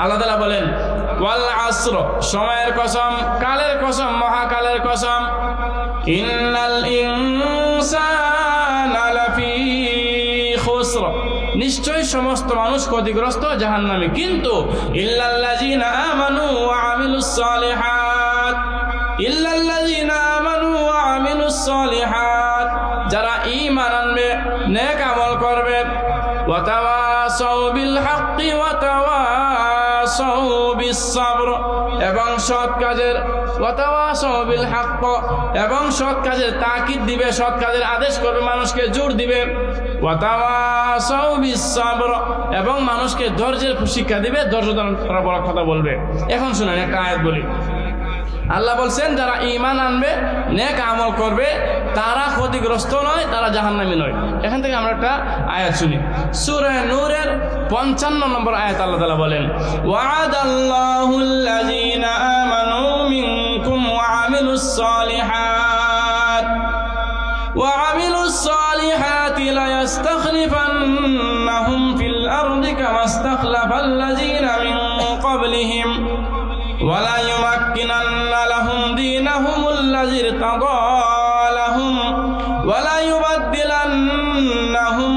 আল্লাহ তাআলা বলেন ওয়াল আসর, সময়ের কসম, কালের কসম, মহাকালের কসম, ইন্নাল ইনসানা লাফি খুসর, নিশ্চয়ই সমস্ত মানুষ ক্ষতিগ্রস্ত, জাহান্নামী, কিন্তু ইল্লাল্লাযীনা আমানু ওয়া আমিলুস সালিহাত, ইল্লাল্লাযীনা আমানু ওয়া আমিলুস সালিহাত, যারা ঈমান আনবে, নেক আমল করবে, ওয়া তাওয়াসাউ বিল হাক্কি ওয়া তাওয়াসাউ বিস সাবর, এবং সৎ কাজের, ওয়া তাওয়াসাউ বিল হক, এবং সৎ কাজের তাকিদ দিবে, সৎ কাজের আদেশ করবে, মানুষকে জোর দিবে, ওয়া তাওয়াসাউ বিস সাবর, এবং মানুষকে ধৈর্যের শিক্ষা দিবে, ধৈর্য ধারণ করার কথা বলবে। এখন শুনেন একটা আয়াত বলি। আল্লাহ বলছেন যারা ঈমান আনবে, নেক আমল করবে, তারা ক্ষতিগ্রস্ত নয়, তারা জাহান্নামী নয়। এখান থেকে আমরা একটা আয়াত শুনি, সূরা নূরের 55 নম্বর আয়াত। আল্লাহ তাআলা বলেন ওয়া'আদাল্লাহুল্লাযীনা আমানু মিনকুম ওয়া আমিলুস সালিহাত ওয়া আমিলুস সালিহাতি লা ইস্তাখলিফান্নাহুম ফিল আরদি কামা ইস্তাখলাফাল্লাযীনা মিন ক্বাবলিহিম ولا يمكنن لهم دينهم الذي ارتضى لهم ولا يبدلنهم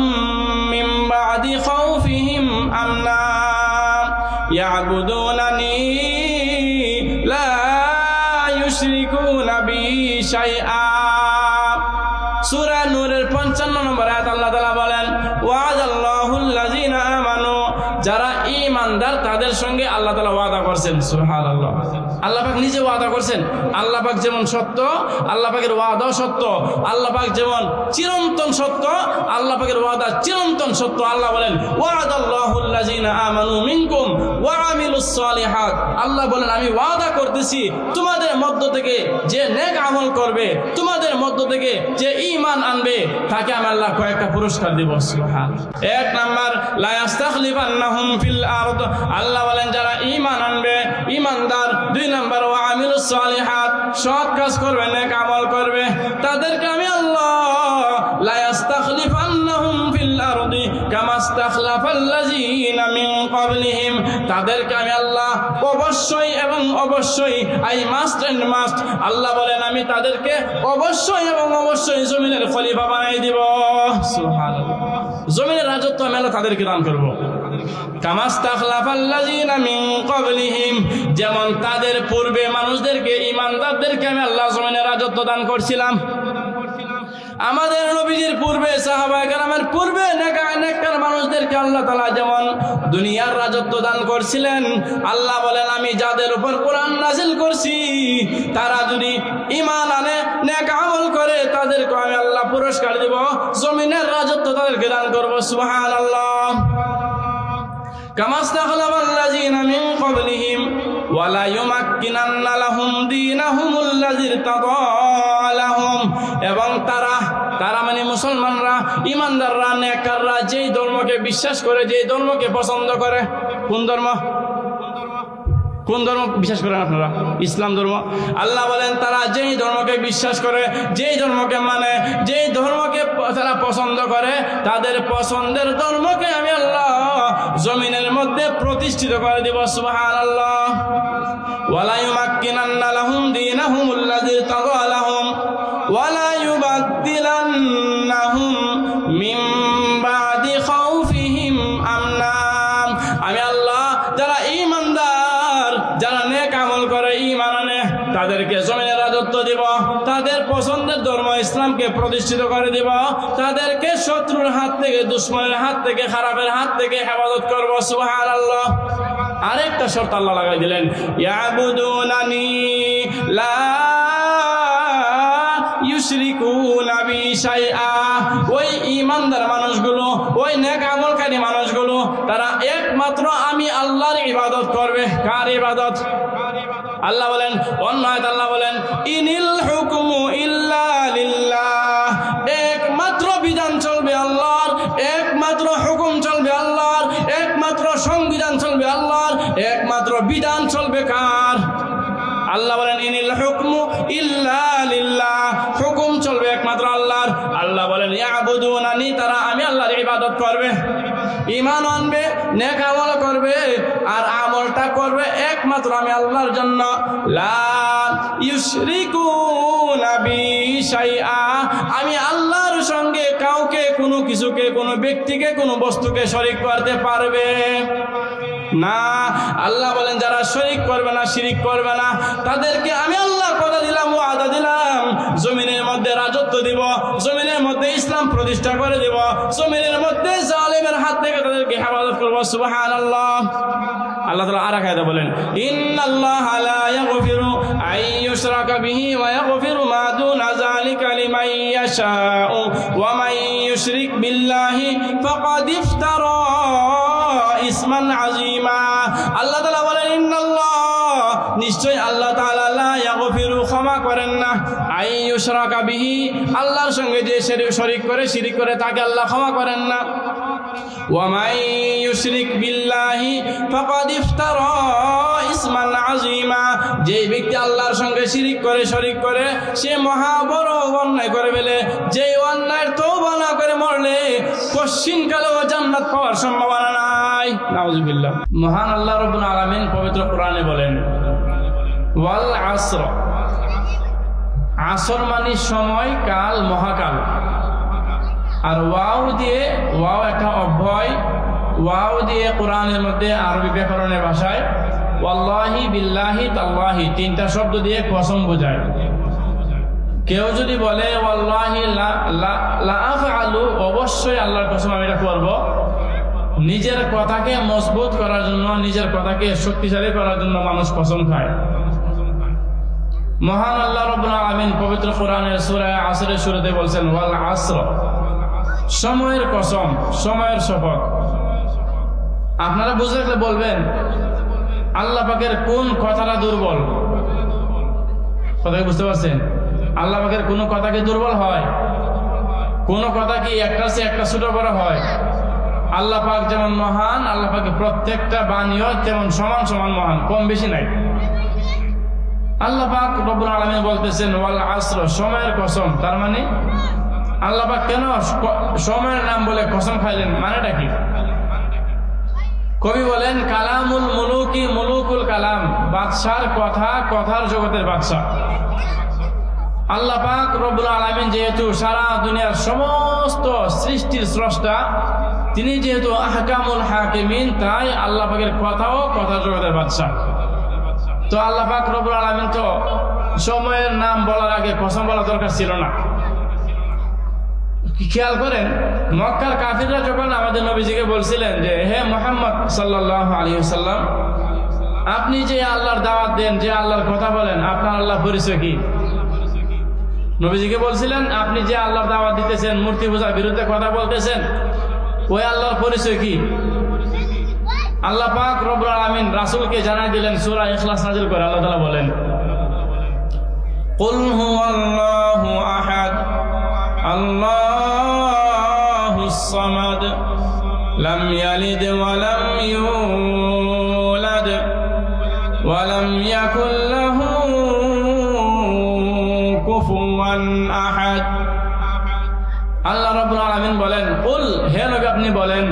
من بعد خوفهم أمنا يعبدونني لا يشركون بي شيئا। সূরা নূরের 55 নম্বর আয়াত আল্লাহ তাআলা বলেন ওয়া'দাল্লাহুল্লাযীনা আমানু, যারা ঈমানদার তাদের সঙ্গে আল্লাহ তাআলা ওয়াদা করেছেন। সুবহানাল্লাহ, আল্লাহ পাক নিজে ওয়াদা করেছেন। আল্লাহ পাক যেমন সত্য, আল্লাহ পাকের ওয়াদাও সত্য। আল্লাহ পাক যেমন চিরন্তন সত্য, আল্লাহ পাকের ওয়াদা চিরন্তন সত্য। আল্লাহ বলেন ওয়া'দাল্লাহুল্লাযীনা আমানু মিনকুম ওয়া আমিলুস সালিহাত, আল্লাহ বলেন আমি ওয়াদা করতেছি তোমাদের মধ্য থেকে যে নেক আমল করবে, তোমাদের মধ্য থেকে যে ঈমান আনবে, তাকে আমি আল্লাহ কয়েকটা পুরস্কার দেব। সুবহানাল্লাহ। এক নাম্বার লা ইস্তাখলিফান্নাহুম ফিল আরদ, আল্লাহ বলেন যারা ঈমান আনবে, ঈমানদার। দুই নাম্বার ওয়া আমিলুস সালিহাত, সৎ কাজ করবে, নেক আমল করবে, তাদেরকে আমি আল্লাহ লা ইস্তাখলিফান্নাহুম ফিল আরদি কামা ইস্তাখলাফাল্লাযীনা মিন ক্বাবলিহিম, তাদেরকে আমি আল্লাহ অবশ্যই এবং অবশ্যই, আই মাস্ট এন্ড মাস্ট, আল্লাহ বলেন আমি তাদেরকে অবশ্যই এবং অবশ্যই জমিনের খলিফা বানাই দিব। সুবহানাল্লাহ, জমিনের রাজত্ব আমি আল্লাহ তাদেরকে দান করব। কামা ইস্তাখলাফাল্লাযীনা মিন ক্বাবলিহিম, যেমন তাদের পূর্বে মানুষদেরকে, ঈমানদারদেরকে আমি আল্লাহ জমিনের রাজত্ব দান করছিলাম। আমাদের নবীজির পূর্বে, সাহাবায়ে কেরামের পূর্বে নেককার মানুষদেরকে আল্লাহ তাআলা যেমন দুনিয়ার রাজত্ব দান করছিলেন, আল্লাহ বলেন আমি যাদের উপর কোরআন নাযিল করছি, তারা যদি ঈমান আনে, নেক আমল করে, তাদেরকে আমি আল্লাহ পুরস্কার দেব, জমিনের রাজত্ব তাদেরকে দান করব। সুবহানাল্লাহ। কামা ইস্তাখলাফাল্লাযীনা মিন ক্বাবলিহিম ওয়া লা ইউমাক্কিনান্না লাহুম দীনাহুমুল্লাযী ইরতাদা লাহুম, এবং তারা মানে মুসলমানরা, ঈমানদাররা, নেককাররা যেই ধর্মকে বিশ্বাস করে, যেই ধর্মকে পছন্দ করে। কোন ধর্ম? কোন ধর্ম বিশ্বাস করেন আপনারা? ইসলাম ধর্ম। আল্লাহ বলেন তারা যেই ধর্মকে বিশ্বাস করে, যেই ধর্মকে মানে, যেই ধর্মকে তারা পছন্দ করে, তাদের পছন্দের ধর্মকে আমি আল্লাহ জমিনের মধ্যে প্রতিষ্ঠিত করে দেব। সুবহানাল্লাহ। ওয়ালা ইউমাক্কিনান্না লাহুম দীনাহুমুল্লাযী ইরতাদা লাহুম ওয়ালা ইউবাদদিলান্নাহুম মিন বাদি খাউফিহিম আমনা, আমি আল্লাহ যারা ঈমানদার, যারা নেক আমল করে, ঈমান আনে, তাদেরকে জমিনের রাজত্ব দিব, তাদের পছন্দের ধর্ম ইসলামকে প্রতিষ্ঠিত করে দিব, তাদেরকে শত্রুর হাত থেকে, দুশমনের হাত থেকে, খারাপের হাত থেকে হেফাজত করব। সুবহানাল্লাহ। আরেকটা শর্ত আল্লাহ লাগাই দিলেন, ইয়াবুদুনানি লা ইউশরিকুনা বি শাইআ, ওই ঈমানদার মানুষগুলো, ওই নেক আমলকারী মানুষগুলো, তারা একমাত্র আমি আল্লাহর ইবাদত করবে। কার ইবাদত? আল্লাহ বলেন, অন্য আয়াতে আল্লাহ বলেন ইনিল হুকমু ইল্লা লিল্লাহ, একমাত্র বিধান চলবে আল্লাহর, একমাত্র হুকুম চলবে আল্লাহর, একমাত্র সংবিধান চলবে আল্লাহর, একমাত্র বিধান চলবে কার? আল্লাহ বলেন ইনিল হুকমু ইল্লা লিল্লাহ, হুকুম চলবে একমাত্র আল্লাহর। আল্লাহ বলেন ইয়াবুদুনানি, তারা আমি আল্লাহর ইবাদত করবে, ঈমান আনবে, নেক আমল করবে, আর আমলটা আমলটা করবে একমাত্র আমি আল্লাহর জন্য। লা ইউশরিকুনা বি শাইআ, আমি আল্লাহর সঙ্গে কাউকে, কোনো কিছুকে, কোনো ব্যক্তিকে, কোনো বস্তুকে শরীক করতে পারবে না। আল্লাহ বলেন যারা শরীক করবে না, শিরিক করবে না, তাদেরকে আমি আল্লাহ কথা দিলাম, ওয়াদা দিলাম, জমিনের মধ্যে রাজত্ব দিব, জমিনের মধ্যে ইসলাম প্রতিষ্ঠা করে দেব, জমিনের মধ্যে জালেমের হাত থেকে তাদেরকে হেফাজত করব। সুবহানাল্লাহ। আল্লাহ তাআলা আরেক আয়াতে বলেন, ইন্নাল্লাহা লা ইয়াগফিরু আন ইউশরাকা বিহি ওয়া ইয়াগফিরু মা দুনা যালিকা লিমান ইয়াশাউ ওয়া মান ইউশরিক বিল্লাহি ফাকাদ ইফতারা ইসমান আযীমা। আল্লাহ তাআলা বলেন, ইন্নাল্লাহ, নিশ্চয় আল্লাহ তাআলা লা ইয়াগফিরু, ক্ষমা করেন না, আন ইউশরাকা বিহি, আল্লাহর সঙ্গে যে শরীক করে, শিরিক করে, তাকে আল্লাহ ক্ষমা করেন না। ওয়া মান ইউশরিক বিল্লাহি ফাকাদ ইফতারা ইসমান আযীমা, যে ব্যক্তি আল্লাহর সঙ্গে শিরিক করে, শরীক করে, সে মহা বড় অন্যায় করে ফেলে। যে অন্যায়ের তওবা না করে মরলে কশিনকালেও জান্নাত পাওয়ার সম্ভাবনা নাই। নাউযুবিল্লাহ। মহান আল্লাহ রাব্বুল আলামিন পবিত্র কোরআনে বলেন, ওয়াল আসর, আসর মানে সময়, কাল, মহাকাল। আর ওয়াও দিয়ে, ওয়াও একটা অভয়, ওয়াও দিয়ে কোরআনের মধ্যে আরবি ব্যাকরণের ভাষায় ওয়াল্লাহি বিল্লাহি তাল্লাহি, তিনটা শব্দ দিয়ে কসম বোঝায়। কেউ যদি বলে ওয়াল্লাহি লা আফআলু, অবশ্যই আল্লাহর কসম আমি এটা করব, নিজের কথাকে মজবুত করার জন্য, নিজের কথাকে শক্তিশালী করার জন্য মানুষ কসম খায়। মহান আল্লাহ রাব্বুল আলামিন পবিত্র কোরআনের সূরা আসরের শুরুতে বলছেন, ওয়াল আসর, সময়ের কসম, সময়ের শপথ। আপনারা বুঝে রাখলে বলবেন আল্লাহ পাকের কোন কথাটা দুর্বল। কথা বুঝতে পারছেন? আল্লাহ পাকের কোন কথা কি দুর্বল হয়? কোন কথা কি একটা চেয়ে একটা ছোট বড় হয়? আল্লাহ পাক যেমন মহান, আল্লাহ পাকের প্রত্যেকটা বাণীও তেমন সমান সমান মহান, কম বেশি নাই। আল্লাহ পাক রব্বুল আলামিন বলতেছেন ওয়াল আসর, সময়ের কসম। তার মানে আল্লাহ পাক কেন সময়ের নাম বলে কসম খাইলেন, মানেটা কি? কবি বলেন, কালামুল মুলুকি মুলুকুল কালাম, বাদশার কথা, কথার জগতের বাদশা। আল্লাহ পাক রব্বুল আলামিন যেহেতু সারা দুনিয়ার সমস্ত সৃষ্টির স্রষ্টা, তিনি যেহেতু আহকামুল হাকিমিন, তাই আল্লাহ পাকের কথাও কথার জগতের বাদশা। তো আল্লাহ পাক রব্বুল আলামিন তো সময়ের নাম বলার আগে কসম বলা দরকার ছিল না। খেয়াল করেন, মক্কার কাফিররা যখন আমাদের নবীজিকে বলছিলেন যে হে মুহাম্মদ সাল্লাল্লাহু আলাইহি ওয়াসাল্লাম, আপনি যে আল্লাহর দাওয়াত দেন, যে আল্লাহর কথা বলেন, আপনার আল্লাহ পরিচয় কি? নবীজিকে বলছিলেন আপনি যে আল্লাহর দাওয়াত দিতেছেন, মূর্তি পূজার বিরুদ্ধে কথা বলতেছেন, ওই আল্লাহর পরিচয় কি? আল্লাহ পাক রব্বুল আলামিন রাসূলকে জানাই দিলেন, সূরা ইখলাস নাযিল করে আল্লাহ তাআলা বলেন, কুল হুয়াল্লাহু আহাদ আল্লাহুস সামাদ লাম ইয়ালিদ ওয়া লাম ইউলাদ ওয়া লাম ইয়াকুল লাহু কুফুয়ান আহাদ। আল্লাহ রাব্বুল আলামিন বলেন, কুল, হে নবী আপনি বলেন,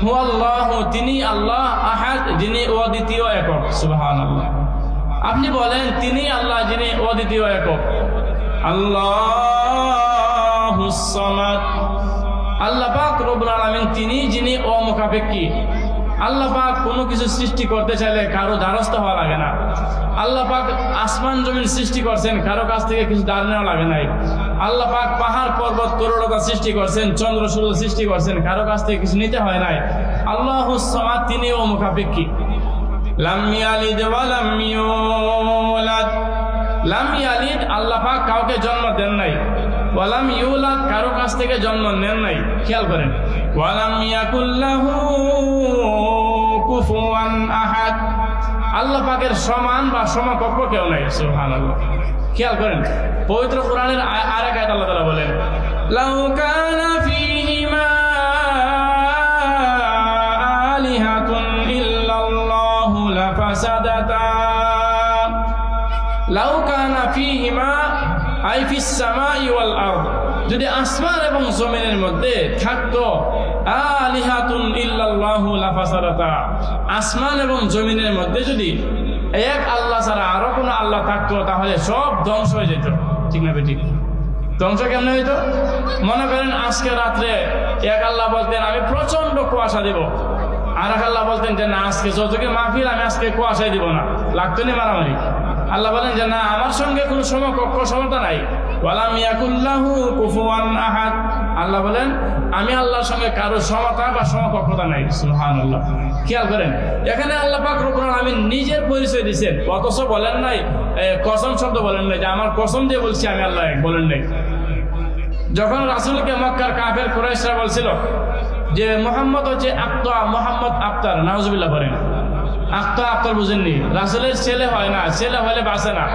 হুয়াল্লাহু, তিনি আল্লাহ, আহাদ, যিনি অদ্বিতীয় একক। সুবহানাল্লাহ। আপনি বলেন তিনি আল্লাহ, যিনি অদ্বিতীয় একক। আল্লাহুস সামাদ, আল্লাহ পাক রব্বুল আলামিন তিনি যিনি অমুখাপেক্ষী। আল্লাহ পাক কোনো কিছু সৃষ্টি করতে চাইলে কারো দ্বারস্থ হওয়া লাগে না। আল্লাহ পাক আসমান জমিন সৃষ্টি করছেন, কারো কাছ থেকে কিছু ধার নেওয়া লাগে নাই। আল্লাহ পাক পাহাড় পর্বত তরুলতা সৃষ্টি করছেন, চন্দ্র সূর্য সৃষ্টি করছেন, কারো কাছ থেকে কিছু নিতে হয় নাই। আল্লাহুস সামাদ, তিনি অমুখাপেক্ষী। লাম ইয়ালিদ ওয়া লাম ইউলাদ, লাম ইয়ালিদ, আল্লাহ পাক কাউকে জন্ম দেন নাই। ওয়া লাম ইউলাদ, কারো কাছ থেকে জন্ম নেন নাই। খেয়াল করেন, ওয়া লাম ইয়াকুল লাহু কুফুয়ান আহাদ, আল্লাহ পাকের সমান বা সমকক্ষ কেউ নাই। সুবহানাল্লাহ। খেয়াল করেন, পবিত্র কোরআনের আরেক আয়াত আল্লাহ তাআলা বলেন, লাউ কানা ফীহিমা আলিহাতুন ইল্লাল্লাহু লাফাসাদাতা, লাউ কানা ফীহিমা আই ফিস সামাই ওয়াল আরদ, যদি আসমান এবং জমিনের মধ্যে থাকতো আলিহাতুন ইল্লাল্লাহু লাফাসাদাতা, আসমান এবং জমিনের মধ্যে যদি এক আল্লাহ ছাড়া আরো কোনো আল্লাহ থাকতো তাহলে সব ধ্বংস হয়ে যেত। ঠিক না বেঠিক? ধ্বংস কেমন হইতো? মনে করেন আজকে রাত্রে এক আল্লাহ বলতেন আমি প্রচন্ড কুয়াশা দিব, আর এক আল্লাহ বলতেন যে না আজকে যতকে মাহফিল আমি আজকে কুয়াশায় দিব না, লাগতো না মারামারি। আল্লাহ বলেন যে না আমার সঙ্গে কোনো সমকক্ষ সমতা নাই, ওয়ালাম ইয়াকুল্লাহু কুফুয়ান আহাদ। আল্লাহ বলেন আমি আল্লাহর সঙ্গে কারো সমতা বা সমকক্ষতা নাই। সুবহানাল্লাহ। খেয়াল করেন এখানে আল্লাহ পাক রব্বুল আলামিন নিজের পরিচয় দিয়েছেন, অথচ বলেন নাই কসম শব্দ বলেন নাই যে আমার কসম দিয়ে বলছি আমি আল্লাহ এক, বলেন নাই। যখন রাসূলকে মক্কার কাফের কুরাইশরা বলছিল যে মুহাম্মদ হচ্ছে আক্তা, মুহাম্মদ আফতার, নাউজুবিল্লাহ বলেন। আক্তা আফতার বুঝেননি? রাসূলের ছেলে হয় না, ছেলে হলে বাঁচে না।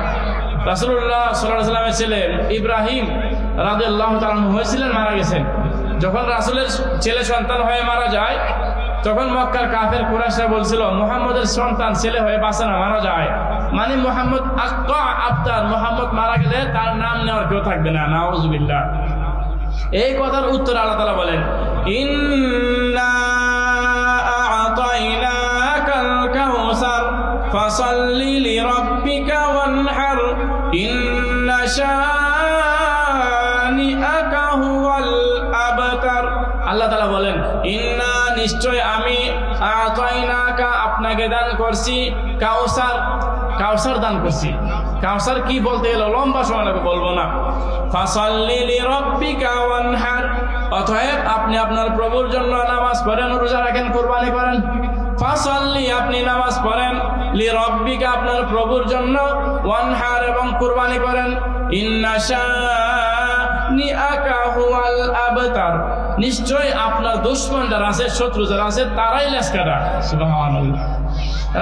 রাসূলুল্লাহ সাল্লাল্লাহু আলাইহি ওয়াসাল্লামের ছেলে ইব্রাহিম রাদিয়াল্লাহু তাআলা আনহু হয়েছিলেন, মারা গেছেন। যখন রাসূলের ছেলে সন্তান হয়ে মারা যায় তখন মক্কার কাফের কুরাইশরা বলছিল মুহাম্মদের সন্তান ছেলে হয়ে বাঁচে না, মারা যায়। মানে মুহাম্মদ আক্তা আফতার, মুহাম্মদ মারা গেলে তার নাম নেওয়ার কেউ থাকবে না, নাউজুবিল্লাহ। এই কথার উত্তর আল্লাহ তাআলা বলেন ইন্না আ'তাইনাকাল কাউসার ফাসাল্লি লিরাব্বিকা ওয়ানহার ইন্না শানিআকা হুয়াল আবতার। আল্লাহ তাআলা বলেন ইন্না নিশ্চয় আমি আ'তাইনাকা আপনাকে দান করছি কাউসার, কাউসার দান করছি। কাউসার কি বলতে গেলে লম্বা সময় লাগবে, বলবো না। ফাসাল্লি লিরাব্বিকা ওয়ানহার, অতএব আপনি আপনার প্রভুর জন্য নামাজ পড়েন, রোজা রাখেন, কুরবানি করেন। ফাসাল্লি আপনি নামাজ পড়েন, লিরাব্বিকা আপনার প্রভুর জন্য, ওয়ানহার এবং কুরবানি করেন। ইন্না শানিআকা হুয়াল আবতার, নিশ্চয় আপনার দুশমন যারা আছে, শত্রু যারা আছে তারাই লেসকাটা। সুবহানাল্লাহ।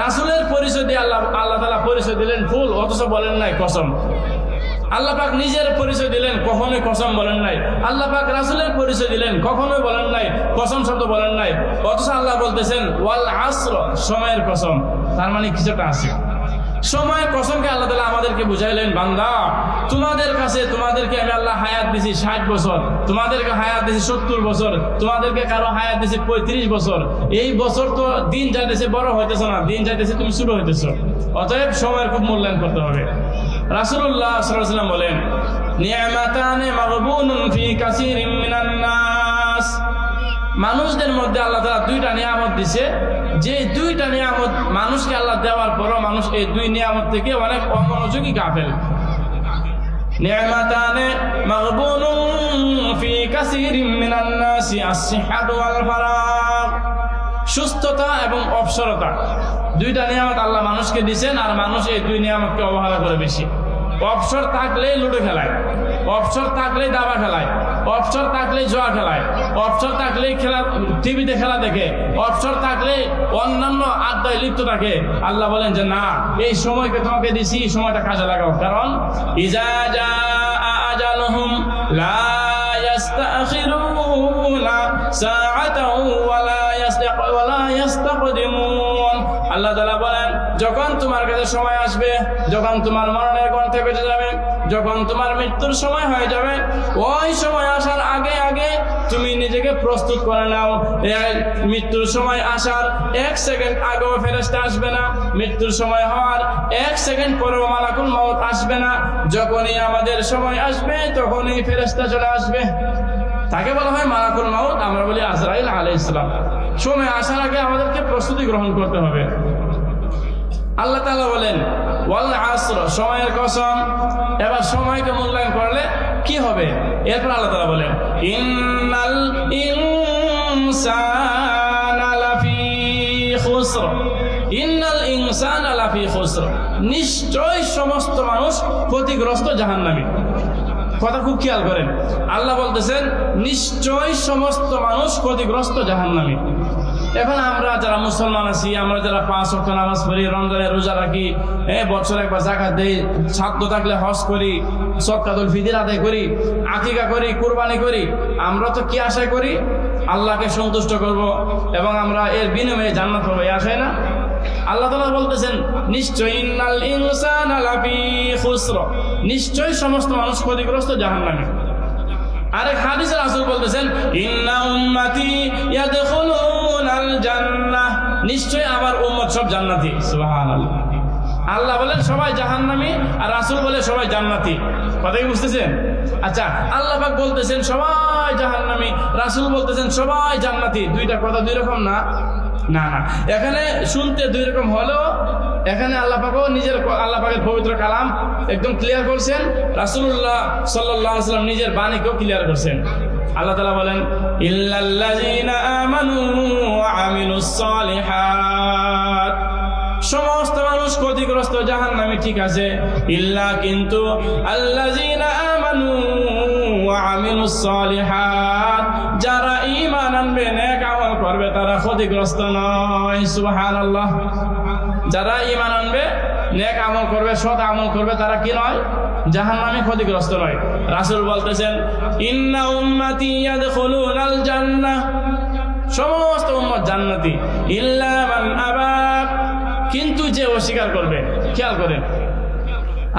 রাসূলের পরিচয় দিয়ে আল্লাহ তাআলা পরিচয় দিলেন ফুল, অথচ বলেন নাই কসম। আল্লাহ পাক নিজের পরিচয় দিলেন, কখনোই কসম বলেন নাই। আল্লাহ পাক রাসূলের পরিচয় দিলেন, কখনোই বলেন নাই কসম শব্দ বলেন নাই। অথচ আল্লাহ বলতেছেন ওয়াল আসর, সময়ের কসম। তার মানে কিছুটা আছে। সময় কসমকে আল্লাহ তাআলা আমাদেরকে বুঝাইলেন বান্দা তোমাদের কাছে, তোমাদেরকে আমি আল্লাহ হায়াত দিছি 60 বছর, তোমাদেরকে হায়াত দিছি 70 বছর, তোমাদেরকে কারো হায়াত দিছি 35 বছর। এই বছর তো দিন যাইতেছে, বড় হইতেছ না, দিন যাইতেছে তুমি ছোট হইতেছ। অতএব সময়ের খুব মূল্যায়ন করতে হবে। রাসূলুল্লাহ সাল্লাল্লাহু আলাইহি ওয়াসাল্লাম বলেন নি'মাতানে মাগবুনুন ফি কাসীরিন মিনান নাস, মানুষদের মধ্যে আল্লাহ তাআলা দুইটা নিয়ামত দিছে, যে দুইটা নিয়ামত মানুষকে আল্লাহ দেওয়ার পরও মানুষ এই দুই নিয়ামত থেকে অনেক অমনোযোগী গাফেল। নি'মাতানে মাগবুনুন ফি কাসীরিন মিনান নাসি আস-সিহহাতু ওয়াল ফারাগ, সুস্থতা এবং অবসরতা। দুইটা নিয়ামত আল্লাহ মানুষকে দিয়েছেন, আর মানুষ এই দুই নিয়ামতকে অবহেলা করে বেশি। অবসর থাকলেই লুডো খেলায়, অবসর থাকলেই দাবা খেলায়, অবসর থাকলেই জুয়া খেলায়, অবসর থাকলেই খেলা টিভিতে খেলা দেখে, অবসর থাকলে অন্যান্য আড্ডায় লিপ্ত থাকে। আল্লাহ বলেন যে না, এই সময়কে তোমাকে দিছি, এই সময়টা কাজে লাগাও। কারণ ইজা জাআ আজালুহুম লা ইস্তাখিরুনা সাআতাও ওয়ালা ইস্তাকদিমুন। আল্লাহ তাআলা বলেন যখন তোমার কাছে সময় আসবে, যখন তোমার মরণের গ্রন্থে বেঁচে যাবে, যখন তোমার মৃত্যুর সময় হয়ে যাবে, ওই সময় আসার আগে আগে তুমি নিজেকে প্রস্তুত করে নাও। মৃত্যুর সময় আসার 1 সেকেন্ড আগেও ফেরেশতা আসবে না, মৃত্যুর সময় হওয়ার 1 সেকেন্ড পরেও মালাকুল মউত আসবে না। যখনই আমাদের সময় আসবে তখনই ফেরেশতা চলে আসবে। তাকে বলা হয় মালাকুল মউত, আমরা বলি আজরাইল আলাইহিস সালাম। সময় আসার আগে আমাদেরকে প্রস্তুতি গ্রহণ করতে হবে। আল্লাহ তাআলা বলেন ওয়াল আসর, সময়ের কসম। এবার সময়কে মূল্যায়ন করলে কি হবে? এরপর আল্লাহ তাআলা বলেন ইন্নাল ইনসানা লাফি খুসর, ইন্নাল ইনসানা লাফি খুসর, নিশ্চয় সমস্ত মানুষ ক্ষতিগ্রস্ত, জাহান্নামী। কথা খুব খেয়াল করেন, আল্লাহ বলতেছেন নিশ্চয় সমস্ত মানুষ ক্ষতিগ্রস্ত, জাহান্নামী। এখন আমরা যারা মুসলমান আছি, আমরা যারা 5 ওয়াক্ত নামাজ পড়ি, রমজানে রোজা রাখি, বছরে একবার যাকাত দেই, সাধ্য থাকলে হজ করি, সদকাতুল ফিতর আদায় করি, আকিকা করি, কুরবানি করি, আমরা তো কি আশা করি? আল্লাহকে সন্তুষ্ট করব এবং আমরা এর বিনিময়ে জান্নাত পাবো, এই আশায় না? আল্লাহ তাআলা বলতেছেন নিশ্চয় ইন্নাল ইনসানা লাফি খুসর, নিশ্চয় সমস্ত মানুষ ক্ষতিগ্রস্ত, জাহান্নামী। আরেক হাদিসে রাসূল বলতেছেন ইন্না উম্মতি ইয়াদখুলুনাল জান্নাহ, নিশ্চয় আমার উম্মত সব জান্নাতি। সুবহানাল্লাহ। আল্লাহ বলেন সবাই জাহান্নামী আর রাসূল বলে সবাই জান্নাতি। কথা কি বুঝতেছেন? আচ্ছা, আল্লাহ পাক বলতেছেন সবাই জাহান্নামী, রাসূল বলতেছেন সবাই জান্নাতি, দুইটা কথা দুই রকম না? না না, এখানে শুনতে দুই রকম হলেও এখানে আল্লাহ পাকও নিজের আল্লাহ পাকের পবিত্র কালাম একদম ক্লিয়ার করছেন, রাসূলুল্লাহ সাল্লাল্লাহু আলাইহি ওয়াসাল্লাম নিজের বাণীকেও ক্লিয়ার করছেন। আল্লাহ তাআলা বলেন ইল্লাল্লাযীনা আমানু ওয়া আমিলুস সালিহাত, সমস্ত মানুষ ক্ষতিগ্রস্ত জাহান্নামী, ঠিক আছে, ইল্লা কিন্তু আল্লাযীনা আমানু ওয়া আমিলুস সালিহাত, যারা ঈমান আনবে নেক আমল করবে তারা ক্ষতিগ্রস্ত নয়। সুবহানাল্লাহ। যারা ঈমান আনবে নেক আমল করবে সৎ আমল করবে তারা কি নয়? জাহান্নামী, ক্ষতিগ্রস্ত নয়। রাসূল বলতেছেন ইন্না উম্মতি ইয়াদখুলুনাল জান্নাহ, সমস্ত উম্মত জান্নাতি, ইল্লা মান আবা, কিন্তু যে অস্বীকার করবে। খেয়াল করেন,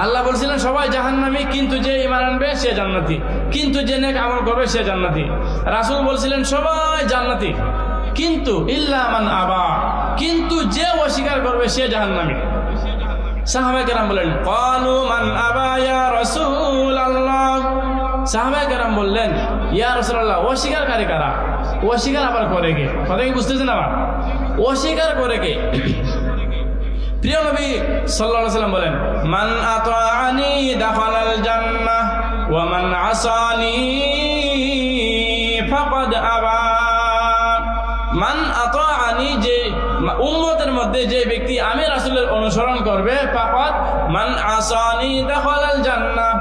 আল্লাহ বলছিলেন সবাই জাহান্নামী, কিন্তু যে ঈমান আনবে সে জান্নাতি, কিন্তু যে নেক আমল করবে সে জান্নাতি। রাসূল বলছিলেন সবাই জান্নাতি, কিন্তু ইল্লা মান আবা, কিন্তু যে অস্বীকার করবে সে জাহান্নামী। সাহাবায়ে কেরাম বলেন ক্বালু মান আবা ইয়া রাসূলুল্লাহ, সাহাবায়ে কেরাম বললেন ইয়া রাসূলুল্লাহ, অস্বীকারকারী কারা? অস্বীকার আবার করে কে? কথা কি বুঝতেছেন? আবার অস্বীকার করে কে? প্রিয় নবী সাল্লাল্লাহু আলাইহি ওয়াসাল্লাম বলেন মান আতাআনি দাখালাল জান্নাহ ওয়া মান আসানি ফাকাদ আবা। মান আতাআনি, যে উম্মতের মধ্যে যে ব্যক্তি আমি রাসূলের অনুসরণ করবে, ফাকাদ মান আসানি দাখালাল জান্নাহ,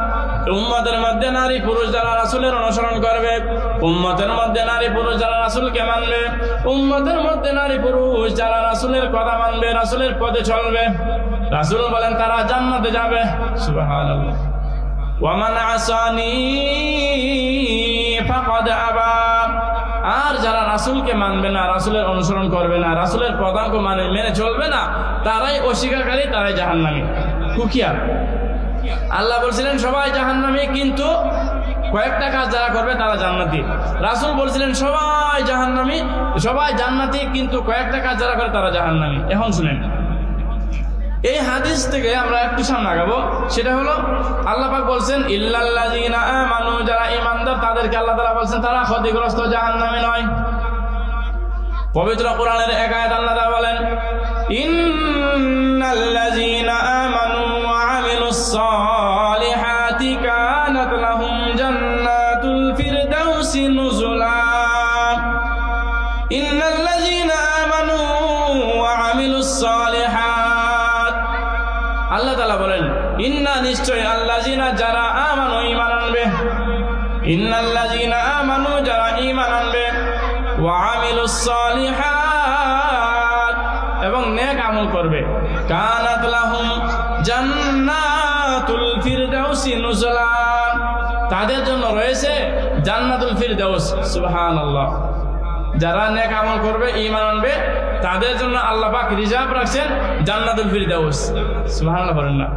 উম্মতের মধ্যে নারী পুরুষ যারা রাসূলের অনুসরণ করবে, উম্মতের মধ্যে নারী পুরুষ যারা রাসূলকে মানবে, উম্মতের মধ্যে নারী পুরুষ যারা রাসূলের কথা মানবে, রাসূলের পথে চলবে, রাসূল বলেন তারা জান্নাতে যাবে। সুবহানাল্লাহ। ওয়া মান আসানি ফাকাদ আবা, আর যারা রাসূলকে মানবে না, রাসূলের অনুসরণ করবে না, রাসূলের পদাঙ্ক মেনে চলবে না, তারাই অস্বীকারী, তারাই জাহান্নামী। কুকিয়া আল্লাহ বলছিলেন সবাই জাহান্নামী, কিন্তু কয়েকটা কাজ যারা করবে তারা জান্নাতি। রাসূল বলছিলেন সবাই জাহান্নামী, সবাই জান্নাতি, কিন্তু কয়েকটা কাজ যারা করে তারা জাহান্নামী। এখন শুনেন, এই হাদিস থেকে আমরা একটু সামনে আগাবো। সেটা হলো আল্লাহ পাক বলছেন ইল্লাল্লাযীনা আমানু, যারা ঈমানদার তাদেরকে আল্লাহ তাআলা বলছেন তারা ক্ষতিগ্রস্ত, জাহান্নামী নয়। পবিত্র কোরআনের এক আয়াত আল্লাহ তাআলা বলেন ইন্নাল্লাযীনা আমানু ওয়া আমিলুস সালিহাতি কানাত লাহুম জান্নাতুল ফিরদাউসি নুজুলা। ইন্নাল্লাযীনা আমানু ওয়া আমিলুস সালিহাত, আল্লাহ তাআলা বলেন ইন্না, নিশ্চয়, আল্লাযীনা, যারা আমানু, ঈমান আনবে, ইন্নাল্লাযীনা আমানু, যারা ঈমান আনবে, ওয়া আমিলুস সালিহাত, এবং নেক আমল করবে, কানাত লাহুম জান্নাতুল ফিরদাউসি নুজুলা, তাদের জন্য রয়েছে জান্নাতুল ফিরদাউস। সুবহানাল্লাহ। যারা নেক আমল করবে, ঈমান আনবে, তাদের জন্য আল্লাহ পাক রিজার্ভ রাখছেন জান্নাতুল ফিরদাউস। সুবহানাল্লাহ বলেন না?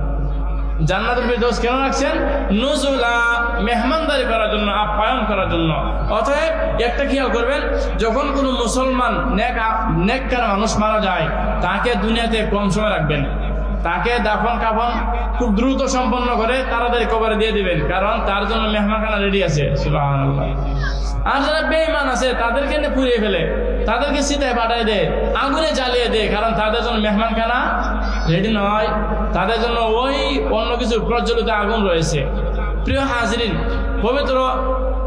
জান্নাতুল ফিরদাউস কেন রাখছেন? নুজুলা, মেহমানদারি করার জন্য, আপ্যায়ন করার জন্য। অতএব একটা খেয়াল করবেন, যখন কোনো মুসলমান নেককার মানুষ মারা যায়, তাকে দুনিয়াতে কম সময় রাখবেন, তাকে দাফন কাফন খুব দ্রুত সম্পন্ন করে তাড়াতাড়ি কবরে দিয়ে দিবেন, কারণ তার জন্য মেহমানখানা রেডি আছে। সুবহানাল্লাহ। আর যারা বেঈমান আছে তাদেরকে পুড়িয়ে ফেলে, তাদেরকে সিধায় পাঠায় দেয়, আগুনে জ্বালিয়ে দেয়, কারণ তাদের জন্য মেহমানখানা রেডি নয়, তাদের জন্য ওই অন্য কিছু প্রজ্বলিত আগুন রয়েছে। প্রিয় হাজিরিন, পবিত্র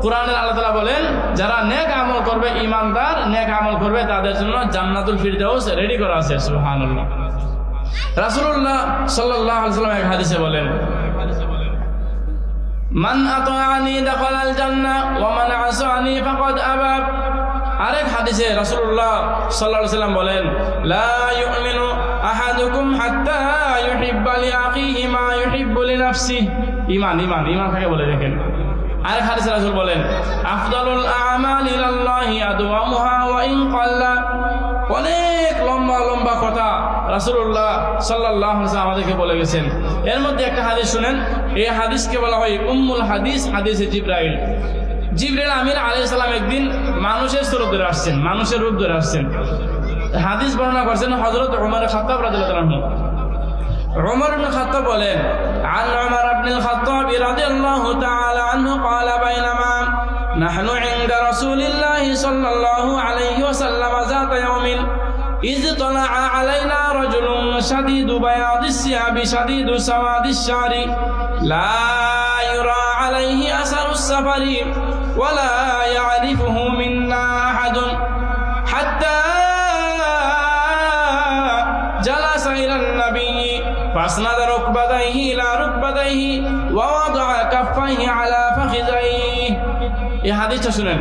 কোরআনের আল্লাহ তাআলা বলেন যারা নেক আমল করবে, ঈমানদার নেক আমল করবে, তাদের জন্য জান্নাতুল ফিরদাউস রেডি করা আছে। সুবহানাল্লাহ। রাসূলুল্লাহ সাল্লাল্লাহু আলাইহি ওয়াসাল্লাম এক হাদিসে বলেন মান আতাআনি দাখালাল জান্নাহ ওয়া মান আসানি ফাকাদ আবা। আরেক হাদিসে রাসূলুল্লাহ সাল্লাল্লাহু আলাইহি ওয়াসাল্লাম বলেন লা ইউমিনু আহাদুকুম হাত্তা ইউহিব্বা লিআখিহি মা ইউহিব্বু লিনাফসিহি। ঈমান কাকে বলে দেখেন। আরেক হাদিসে রাসূল বলেন আফদালুল আমালি ইলাল্লাহি আদওয়ামুহা ওয়া ইন ক্বাল্লা। অনেক লম্বা লম্বা কথা রাসূলুল্লাহ সাল্লাল্লাহু আলাইহি ওয়াসাল্লাম আমাদেরকে বলে গেছেন। এর মধ্যে একটা হাদিস শুনেন, এই হাদিসকে বলা হয় উম্মুল হাদিস, হাদিসে জিবরাইল। জিবরিল আমিন আলাইহিস সালাম একদিন মানুষের স্বরূপ ধরে আসছেন, মানুষের রূপ ধরে আসছেন। হাদিস বর্ণনা করছেন হযরত ওমর খাত্তাব রাদিয়াল্লাহু আনহু। ওমর ইবনে খাত্তাব বলেন, আন ওমর ইবনুল খাত্তাব রাদিয়াল্লাহু তাআলা আনহু قال بينما نحن عند رسول الله صلى الله عليه وسلم ذات يوم إذ طلع علينا رجل شديد بياض الثياب شديد سواد الشعر لا يرى عليه أثر السفر ولا يعرفه منا أحد حتى جلس إلى النبي فأسند ركبتيه إلى ركبتيه ووضع كفيه على فخذيه। এই হাদিসটা শুনেন,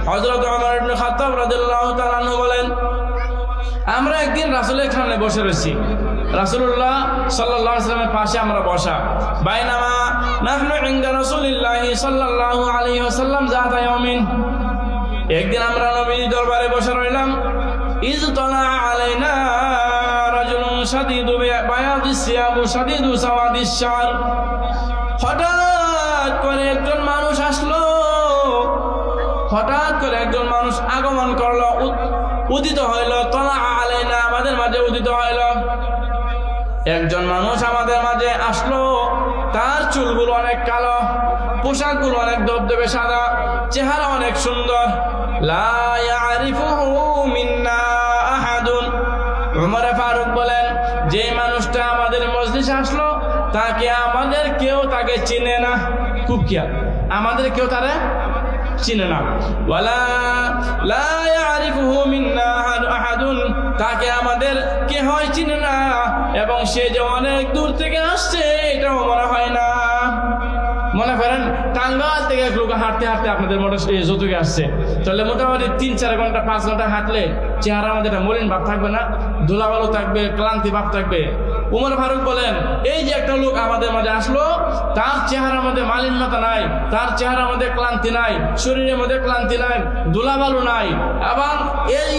হযরত ওমর ইবনে খাত্তাব রাদিয়াল্লাহু তাআলা আনহু বলেন, আমরা একদিন রাসূলের সামনে বসে রয়েছি, রাসূলুল্লাহ সাল্লাল্লাহু আলাইহি ওয়াসাল্লামের পাশে আমরা বসা। বাইনামা নাহনু ইনদা রাসূলিল্লাহি সাল্লাল্লাহু আলাইহি ওয়াসাল্লাম যাতা ইয়াউমিন, একদিন আমরা নবীর দরবারে বসে রইলাম। ইজ তালা আলাইনা রাজুলুন শাদীদু বায়াদিস সিয়াবু শাদীদু সাওয়াদিস শার, হঠাৎ করে একজন মানুষ আসলো, হঠাৎ করে একজন মানুষ আগমন করলো, উদিত হইল। তলা আলাইনা, আমাদের মাঝে উদিত হইল। একজন মানুষ আমাদের মাঝে আসলো, তার চুলগুলো অনেক কালো, পোশাকগুলো অনেক দবদবে সাদা, চেহারা অনেক সুন্দর। লা ইয়ারিফুহু মিন্না আহাদুন, ওমর ফারুক বলেন, যে মানুষটা আমাদের মজলিসে আসলো তাকে আমাদের কেউ তাকে চিনে না। খুব খেয়াল, আমাদের কেউ তারে চিনে না। ওয়ালা লা ইয়ারিফুহু মিন্না আহাদুন, তাকে আমাদের কেউই চিনে না, এবং সে যে অনেক দূর থেকে আসছে এটাও মনে হয় না। মনে করেন টাঙ্গাইল থেকে এক লোক হাঁটতে হাঁটতে আপনাদের মোটর যৌতুকে আসছে, তাহলে মোটামুটি 3-4 ঘন্টা 5 ঘন্টা হাঁটলে চেহারার মধ্যে একটা মলিন ভাব থাকবে না, ধুলাবালু থাকবে, ক্লান্তি ভাব থাকবে। উমর ফারুক বলেন, এই যে একটা লোক আমাদের মাঝে আসলো, তার চেহারার মধ্যে মালিন্যতা নাই, তার চেহারার মধ্যে ক্লান্তি নাই, শরীরের মধ্যে ক্লান্তি নাই, ধুলাবালু নাই, এবং এই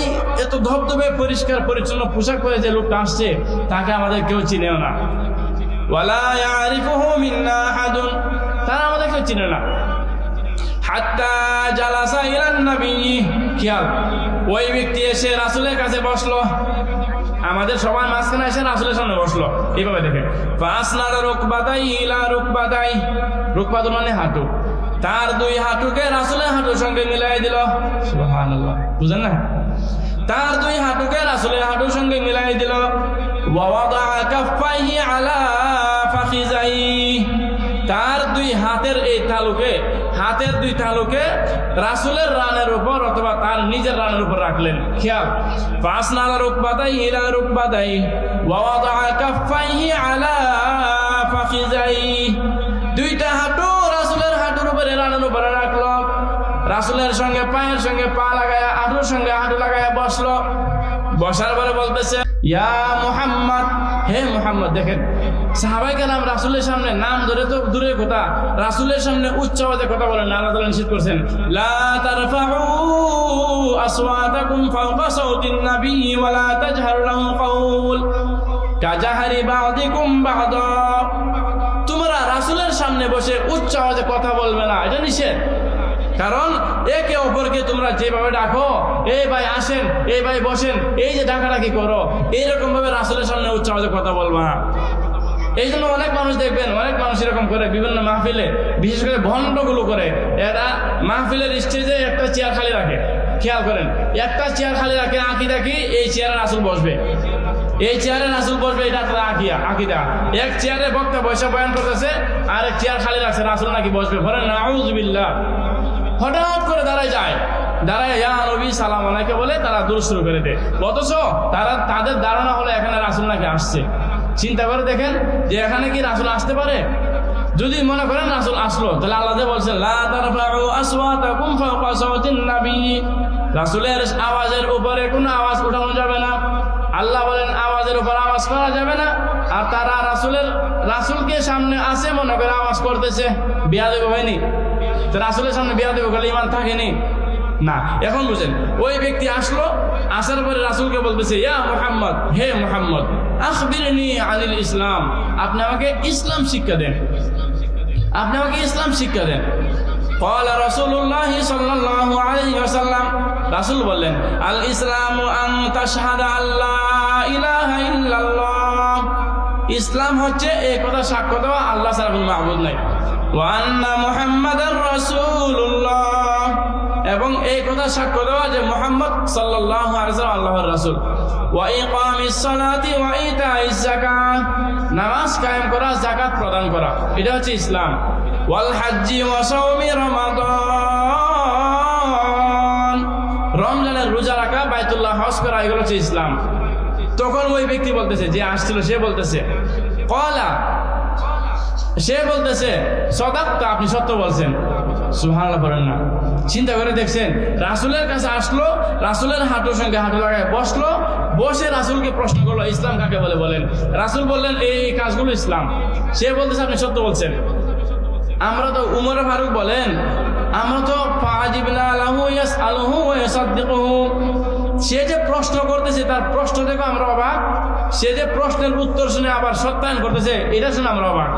এত ধবধবে পরিষ্কার পরিচ্ছন্ন পোশাক পরে যে লোকটা আসছে তাকে আমাদের কেউ চিনেও না। ওয়ালা ইয়ারিফুহু মিন্না আহাদুন, তারা আমাদের কেউ চিনে না। হাত্তা জালাসা ইলান নবী, খেয়াল, ওই ব্যক্তি এসে রাসূলের কাছে বসলো, আমাদের সবার মাঝখানে এসে রাসূলের সামনে বসলো। এইভাবে দেখেন, ফাসনাদা রুকবাতাই ইলা রুকবাতাই, রুকবাতুন মানে হাঁটু, তার 2 হাঁটুকে রাসূলের হাঁটুর সঙ্গে মিলাই দিল। সুবহানাল্লাহ, বুঝেন না? তার 2 হাঁটুকে রাসূলের হাঁটুর সঙ্গে মিলাই দিল। ওয়া ওয়াদা কাফাইহি আলা ফাখিজাইহি, তার 2 হাতের এই তালুকে, হাতের 2 তালুকে রাসূলের রানের উপর অথবা তার নিজের রানের উপর রাখলেন। খেয়াল, ফাসনাদা রুকবাতাইহি ইলা রুকবাতাইহি ওয়া ওয়াদা কাফাইহি আলা ফাখিজাইহি, 2টা হাঁটু রাসূলের হাঁটুর উপরে রানের উপরে রাখলো, রাসূলের সঙ্গে পায়ের সঙ্গে পা লাগায়া, হাঁটুর সঙ্গে হাঁটু লাগায়া বসলো। বসার পরে বলতেছে, ইয়া মুহাম্মদ, হে মুহাম্মদ। দেখেন সাহাবায়ে কেরাম রাসূলের সামনে নাম ধরে তো দূরের কথা, রাসূলের সামনে উচ্চ আওয়াজে কথা বলেন না। আল্লাহ তাআলা নিষেধ করেছেন, লা তারফাউ আসওয়াতাকুম ফাওকা সাউতিন নবী ওয়া লা তাজহারু লাহু কাউল কাজাহারি বাযিকুম বাযা, তোমরা রাসূলের সামনে বসে উচ্চ আওয়াজে কথা বলবে না, এটা নিষেধ। কারণ একে অপরকে তোমরা যেভাবে ডাকো, এই ভাই আসেন, এই ভাই বসেন, এই যে ডাকাডাকি করো, এইরকম ভাবে রাসূলের সামনে উচ্চ আওয়াজে কথা বলবা না। এই জন্য অনেক মানুষ দেখবেন, অনেক মানুষ এরকম করে বিভিন্ন মাহফিলে, বিশেষ করে ভণ্ডগুলো করে, এরা মাহফিলের স্টেজে একটা চেয়ার খালি রাখে। খেয়াল করেন, একটা চেয়ার খালি রাখে, আকিদা কি এই চেয়ারে রাসূল বসবে, এই চেয়ারে রাসূল বসবে, এটা আকিদা। এক চেয়ারে বক্তা বসে বয়ান করতেছে, আর এক চেয়ার খালি রাখছে, রাসূল নাকি বসবে। বলেন নাউযুবিল্লাহ। হঠাৎ করে দাঁড়ায় যায়, দাঁড়ায় ইয়া নবী সালাম আলাইকা বলে তারা দূর শুরু করে দেয়, অথচ তাদের ধারণা হলো এখানে রাসূল নাকি আসছে। চিন্তা করে দেখেন যে এখানে কি রাসূল আসতে পারে? যদি মনে করেন রাসূল আসলো, তাহলে আল্লাহ বলছেন লা তারফাউ আসওয়াতাকুম ফাওকা সাওতিন নবী, রাসূলের আওয়াজের উপরে কোনো আওয়াজ উঠানো যাবে না। আল্লাহ বলেন আওয়াজের উপর আওয়াজ করা যাবে না। আর তারা রাসূলকে সামনে আসে মনে করে আওয়াজ করতেছে, বেয়াদবি হয়নি? তো রাসূলের সামনে বেয়াদবি করলে ঈমান থাকেনি না। এখন বুঝেন, ওই ব্যক্তি আসলো, আসার পরে রাসূলকে বলতেছে, ইয়া মুহাম্মদ, হে মুহাম্মদ, আখবিরনি আনিল ইসলাম, আপনি আমাকে ইসলাম শিক্ষা দেন, আপনি আমাকে ইসলাম শিক্ষা দেন। قال رسول الله صلى الله عليه وسلم রাসূল বললেন আল ইসলামু আন তাশহাদা আল্লা ইলাহা ইল্লাল্লাহ ইসলাম হচ্ছে এই কথা সাক্ষ্য দেওয়া আল্লাহ ছাড়া কোনো মাবুদ নাই ওয়া আন্না মুহাম্মাদার রাসূলুল্লাহ এবং এই কথা সাক্ষ্য দেওয়া যে মুহাম্মদ সাল্লাল্লাহু আলাইহি ওয়াসাল্লাম আল্লাহর রাসূল ওয়া ইকামিস সালাতি ওয়া ইতাইজ যাকাত নামাজ কায়েম করা যাকাত প্রদান করা এটা হচ্ছে ইসলাম ওয়াল হাজ্জি ওয়া সাওমি রমাদান রমজানের রোজা রাখা বাইতুল্লাহ হজ করা এগুলো হচ্ছে ইসলাম তখন ওই ব্যক্তি বলতেছে যে আসছিল সে বলতেছে কলা সে বলতেছে সদাক্তা আপনি সত্য বলছেন সুবহানাল্লাহ বলেন না চিন্তা করে দেখছেন রাসূলের কাছে আসলো রাসূলের হাঁটুর সঙ্গে হাঁটু লাগায় বসলো বসে রাসূলকে প্রশ্ন করলো ইসলাম কাকে বলে বলেন রাসূল বললেন এই কাজগুলো ইসলাম সে বলতেছে আপনি সত্য বলছেন আমরা তো উমর ফারুক বলেন আমরা তো ফাজিবনা লাহু ইয়াসআলুহু ওয়া ইয়াসাদদিকুহু সে যে প্রশ্ন করতেছে তার প্রশ্ন দেখো আমরা অবাক সে যে প্রশ্নের উত্তর শুনে আবার সত্যায়ন করতেছে এটা শুনে আমরা অবাক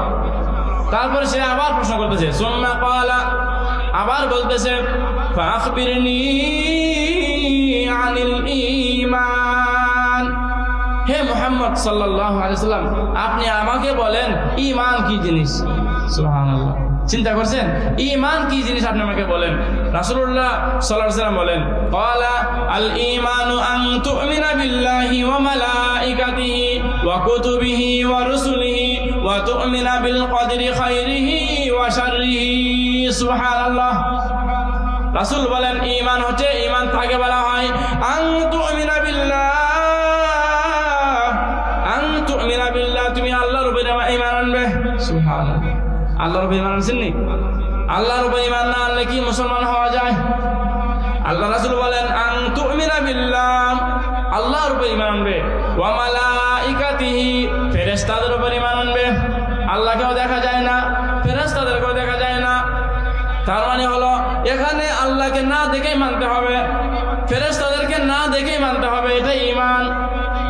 তারপরে সে আবার প্রশ্ন করতেছে সুম্মা ক্বালা আবার বলতেছে ফাখবিরনি আনিল ঈমান হে মুহাম্মদ সাল্লাল্লাহু আলাইহি সাল্লাম আপনি আমাকে বলেন ঈমান কি জিনিস সুবহানাল্লাহ চিন্তা করছেন ঈমান কি জিনিস আপনি আমাকে বলেন রাসূলুল্লাহ সাল্লাল্লাহু আলাইহি ওয়াসাল্লাম বলেন ক্বালা আল ঈমানু আন তু'মিনা বিল্লাহি ওয়া মালাইকাতিহি ওয়া কুতুবিহি ওয়া রুসুলিহি ওয়া তু'মিনা বিল কদরি খাইরিহি ওয়া শাররিহি সুবহানাল্লাহ রাসূল বলেন ঈমান হচ্ছে ঈমান তাকে বলা হয় আন তু'মিনা বিল্লাহ তুমি আল্লাহর উপরে ঈমান আনবে সুবহানাল্লাহ আল্লাহর উপরে ঈমান আনছেননি আল্লাহর উপরে ঈমান না আনলে কি মুসলমান হওয়া যায় আল্লাহ রাসূল বলেন আন তুমিনা বিল্লাহ আল্লাহর উপরে ঈমান আনবে ওয়া মালাইকাতিহি ফেরেশতাদের উপরে ঈমান আনবে আল্লাহকেও দেখা যায় না ফেরেশতাদেরকেও দেখা যায় না তার মানে হলো এখানে আল্লাহকে না দেখেই মানতে হবে ফেরেশতাদেরকে না দেখেই মানতে হবে এটাই ঈমান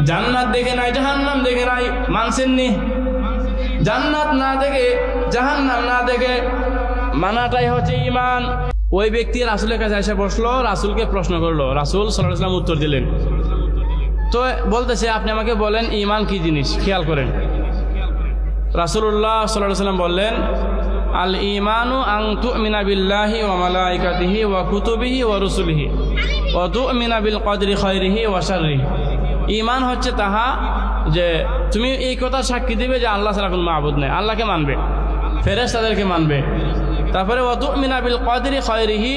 জান্নাত দেখে নাই জাহান্নাম দেখে নাই মানছেননি জান্নাত না দেখে জাহান্নাম না দেখে মানাটাই হচ্ছে ঈমান ওই ব্যক্তি রাসূলের কাছে এসে বসলো রাসূলকে প্রশ্ন করলো রাসূল সাল্লাল্লাহু আলাইহি ওয়াসাল্লাম উত্তর দিলেন তো বলতেছে আপনি আমাকে বলেন ঈমান কি জিনিস খেয়াল করেন রাসূলুল্লাহ সাল্লাল্লাহু আলাইহি ওয়াসাল্লাম বললেন আল ঈমানু আন তু'মিনা বিল্লাহি ওয়া মালাইকাতিহি ওয়া কুতুবিহি ওয়া রুসুলিহি ওয়া তু'মিনা বিল কদরি খাইরিহি ওয়া শাররিহি ঈমান হচ্ছে তাহা যে তুমি এই কথা সাক্ষী দিবে যে আল্লাহ ছাড়া কোনো মাবুদ নেই আল্লাহকে মানবে ফেরেশতাদেরকে মানবে তারপরে ওয়া তু'মিনা বিল কদরি খাইরিহি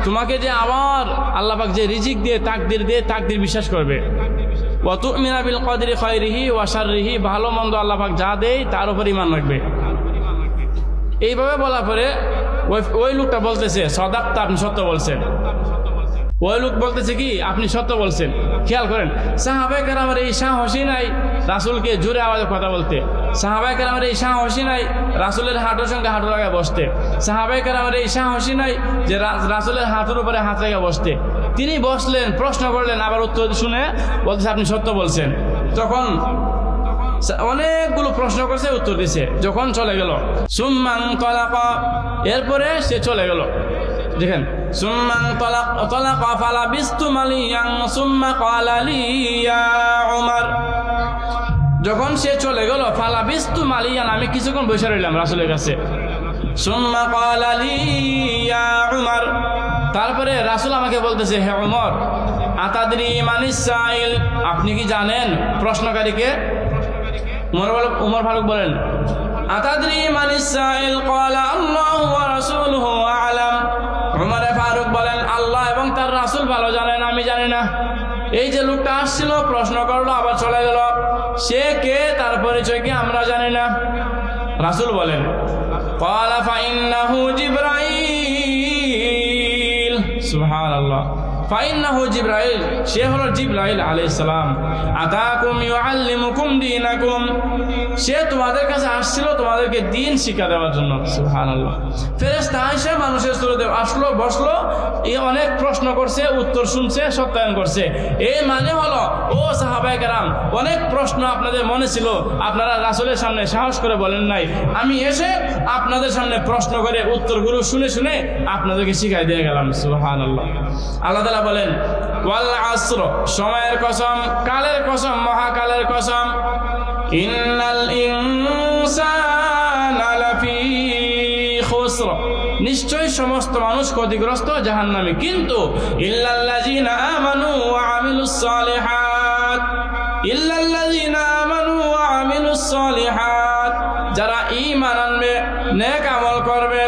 তোমাকে যে আবার আল্লাহ পাক যে রিজিক দিয়ে তাকদীর বিশ্বাস করবে ওয়া তু'মিনা বিল কদরি খাইরিহি ওয়া শাররিহি ভালো মন্দ আল্লাহ পাক যা দেয় তার উপর ঈমান রাখবে এইভাবে বলার পরে ওই লোকটা বলতেছে সাদাক্তা আপনি সত্য বলছেন ওই লোক বলতেছে কি আপনি সত্য বলছেন খেয়াল করেন সাহাবায়ে কেরামের এই সাহসী নাই রাসূলকে জোরে আওয়াজে কথা বলতে সাহাবায়ে কেরামের এই সাহসী নাই রাসূলের হাঁটুর সঙ্গে হাঁটু লাগায় বসতে সাহাবায়ে কেরামের এই সাহসী নাই যে রাসূলের হাঁটুর উপরে হাত রেখে বসতে তিনি বসলেন প্রশ্ন করলেন আবার উত্তর শুনে বলতেছে আপনি সত্য বলছেন তখন অনেকগুলো প্রশ্ন করছে উত্তর দিছে যখন চলে গেল সুম্মান তালাকা এরপরে সে চলে গেল দেখেন সুম্মান তালাকা ফালাবিস্তু মালিয়ান সুম্মা ক্বালা লি ইয়া উমর যখন সে চলে গেল ফালাবিস্তু মালিয়ান আমি কিছুক্ষণ বসে রইলাম রাসূলের কাছে সুম্মা ক্বালা লি ইয়া উমর তারপরে রাসূল আমাকে বলতেছে হে উমর আতাদরি মানিস সাইল আপনি কি জানেন প্রশ্নকারীকে উমর ফারুক বলেন আতাদরি মানিস সাইল ক্বালা আল্লাহু ওয়া রাসূলুহু আ'লাম উমর ফারুক বলেন আল্লাহ এবং তার রাসূল ভালো জানেন আমি জানি না এই যে লোকটা আসছিল প্রশ্ন করলো আবার চলে গেল সে কে তার পরিচয় কি আমরা জানি না রাসূল বলেন ক্বালা ফা ইন্নাহু জিবরাইল সুবহানাল্লাহ ফাইন্নাহু জিবরাইল, সে হলো জিবরাইল আলাইহিস সালাম। আতাকুম ইউআল্লিমুকুম দীনাকুম, সে তোমাদের কাছে আসছিল তোমাদেরকে দ্বীন শিক্ষা দেওয়ার জন্য। সুবহানাল্লাহ। ফেরেশতা এসে মানুষের সুরতে আসলো, বসলো, এই অনেক প্রশ্ন করছে, উত্তর শুনছে, সত্যায়ন করছে। এই মানে হলো, ও সাহাবায়ে কেরাম, অনেক প্রশ্ন আপনাদের মনে ছিল, আপনারা রাসূলের সামনে সাহস করে বলেন নাই, আমি এসে আপনাদের সামনে প্রশ্ন করে উত্তরগুলো শুনে শুনে আপনাদেরকে শিখাই দিয়ে গেলাম। সুবহানাল্লাহ। আল্লাহ তাআলা বলেন, ওয়াল আসর, সময়ের কসম, কালের কসম, মহাকালের কসম, ইন্নাল ইনসানা লাফি খুসর, নিশ্চয় সমস্ত মানুষ ক্ষতিগ্রস্ত, জাহান্নামী, কিন্তু ইল্লাল্লাযিনা আমানু ওয়া আমিলুস সালিহাত, ইল্লাল্লাযিনা আমানু ওয়া আমিলুস সালিহাত, যারা ঈমান আনবে, নেক আমল করবে,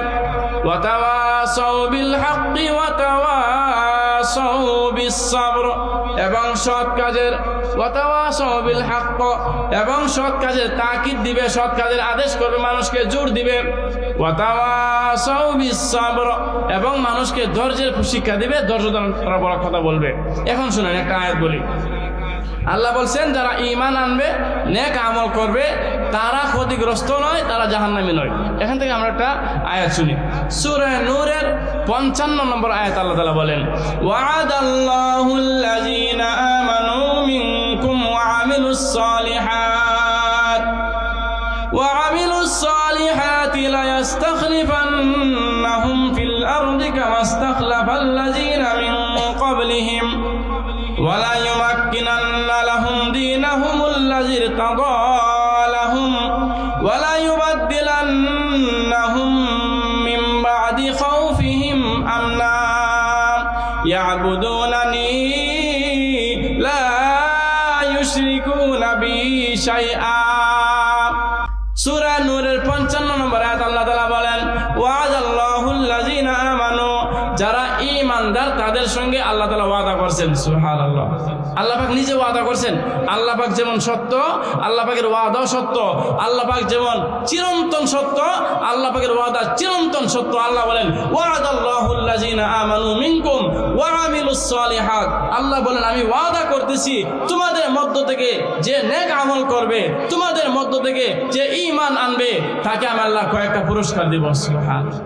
ওয়া তাওয়াসাউ বিল হাক্কি ওয়া তাওয়াসাউ বিস সাবর, এবং সৎ কাজের, ওয়া তাওয়াসাউ বিল হক, এবং সৎ কাজের তাকিদ দিবে, সৎ কাজের আদেশ করবে, মানুষকে জোর দিবে, ওয়া তাওয়াসাউ বিস সাবর, এবং মানুষকে ধৈর্যের শিক্ষা দিবে, ধৈর্য ধারণ করার কথা বলবে। এখন শুনেন, একটা আয়াত বলি। আল্লাহ বলছেন, যারা ঈমান আনবে, নেক আমল করবে, তারা ক্ষতিগ্রস্ত নয়, তারা জাহান্নামী নয়। এখান থেকে আমরা একটা আয়াত শুনি। সূরা নূরের 55 নম্বর আয়াত আল্লাহ তাআলা বলেন, ওয়া'আদাল্লাহুল্লাযীনা আমানু মিনকুম ওয়া আমিলুস সালিহাত ওয়া আমিলুস সালিহাতি লা ইস্তাখলিফান্নাহুম ফিল আরদি কামা ইস্তাখলাফাল্লাযীনা মিন ক্বাবলিহিম ওয়া লা ইউমাক্কিনান্না লাহুম দীনাহুমুল্লাযী ইরতাদা লাহুম ওয়া লা ইউবাদদিলান্নাহুম মিন বা'দি খাউফিহিম আমনা ইয়া'বুদুনানি লা ইউশরিকুনা বি শাইআ। সূরা নূরের 55 নম্বর আয়াত আল্লাহ তাআলা বলেন, ওয়া'আদাল্লাহুল্লাযীনা আমানু, যারা ঈমানদার তাদের সঙ্গে আল্লাহ তাআলা ওয়াদা করছেন। সুবহানাল্লাহ। আল্লাহ পাক নিজে ওয়াদা করছেন। আল্লাহ পাক যেমন সত্য, আল্লাহ পাকের ওয়াদাও সত্য। আল্লাহ পাক যেমন চিরন্তন সত্য, আল্লাহ পাকের ওয়াদা চিরন্তন সত্য। আল্লাহ বলেন, ওয়া'আদাল্লাহুল্লাযীনা আমানু মিনকুম ওয়া আমিলুস সালিহাত, আল্লাহ বলেন, আমি ওয়াদা করতেছি তোমাদের মধ্য থেকে যে নেক আমল করবে, তোমাদের মধ্য থেকে যে ঈমান আনবে, তাকে আমি আল্লাহ কয়েকটা পুরস্কার দেব। সুবহানাল্লাহ।